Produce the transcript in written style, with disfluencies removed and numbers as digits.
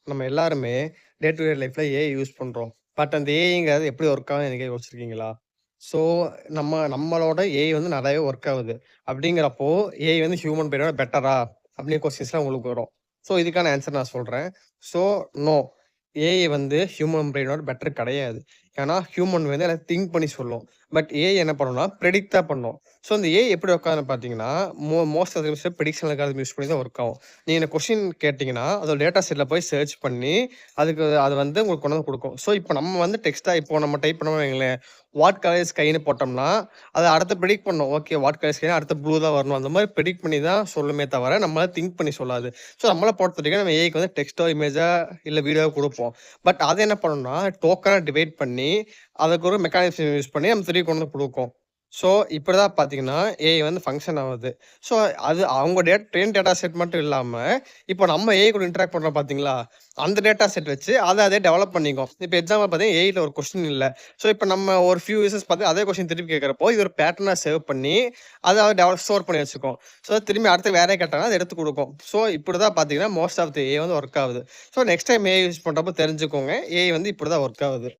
நம்ம எல்லாருமே day to day லைஃப்ல ஏஐ யூஸ் பண்றோம். பட் அந்த ஏஐங்கிறது எப்படி ஒர்க் ஆகுதுன்னு என்னைக்கா யோசிச்சிருக்கீங்களா? ஸோ நம்மளோட ஏஐ வந்து நெறையவே ஒர்க் ஆகுது. அப்படிங்கிறப்போ ஏஐ வந்து ஹியூமன் பிரெயினோட பெட்டரா? அப்படின்னு கொஸ்டின்ஸ்லாம் உங்களுக்கு வரும். ஸோ இதுக்கான ஆன்சர் நான் சொல்றேன். So no. ஏஐ வந்து ஹியூமன் பிரெயினோட பெட்டர் கிடையாது. ஏன்னா ஹியூமன் வந்து எல்லாம் திங்க் பண்ணி சொல்லும். பட் ஏஐ என்ன பண்ணும்னா பிரெடிக்ட் தான் பண்ணும். ஸோ இந்த ஏஐ எப்படி ஒர்க் ஆகுதுன்னு பார்த்தீங்கன்னா, most of the times prediction algorithm use பண்ணி தான் ஒர்க் ஆகும். நீங்க இந்த கொஸ்டின் கேட்டீங்கன்னா, அதோட டேட்டா செட்ல போய் சர்ச் பண்ணி, அது வந்து உங்களுக்கு கொண்டு வந்து குடுக்கும். ஸோ, இப்ப நம்ம வந்து டெக்ஸ்ட்டா இப்போ நம்ம டைப் பண்ணோம்னு வைங்களேன், வாட் கலர் இஸ் ஸ்கைன்னு போட்டோம்னா, அது அடுத்து பிரெடிக்ட் பண்ணும். ஓகே, வாட் கலர் ஸ்கைனா அடுத்து ப்ளூ தான் வரணும். அந்த மாரி பிரெடிக்ட் பண்ணி தான் சொல்லுமே தவிர, நம்மளால திங்க் பண்ணி சொல்லாது. ஸோ, நம்மள பொறுத்தவரைக்கும் நம்ம ஏஐக்கு வந்து டெக்ஸ்ட்டோ, இமேஜா இல்ல வீடியோவோ குடுப்போம். பட் அது என்ன பண்ணும்னா, டோக்கனா டிவைட் பண்ணி, அதுக்கு ஒரு மெக்கானிசம் யூஸ் பண்ணி நம்ம திருப்பி கொண்டு வந்து குடுக்கும். ஸோ, இப்படிதான் பார்த்தீங்கன்னா, ஏஐ வந்து ஃபங்ஷன் ஆவுது. ஸோ, அது அவங்க ட்ரெயின் டேட்டா செட் மட்டும் இல்லாம, இப்போ நம்ம ஏஐ கூட இன்டராக்ட் பண்றோம் பார்த்தீங்களா? அந்த டேட்டா செட் வச்சு அதே டெவலப் பண்ணிக்கும். இப்ப எக்ஸாம்பிள் பார்த்தீங்கன்னா, ஏஐல ஒரு கொஸ்டின் இல்ல. ஸோ, இப்ப நம்ம ஒரு ஃபியூ யூசர்ஸ் பார்த்து அதே கொஸ்டின் திருப்பி கேட்கிறப்போ, இது ஒரு பேட்டர்னா சேவ் பண்ணி, அத ஸ்டோர் பண்ணி வச்சுக்கும். ஸோ, திரும்பி அடுத்து வேற கேட்டாங்கன்னா, அத எடுத்து குடுக்கும். ஸோ, இப்படிதான் பார்த்தீங்கன்னா, மோஸ்ட் ஆஃப் தி ஏஐ வந்து ஒர்க் ஆகுது. So, next time AI use பண்றப்போ தெரிஞ்சுக்கோங்க. ஏஐ வந்து இப்படிதான் ஒர்க் ஆகுது.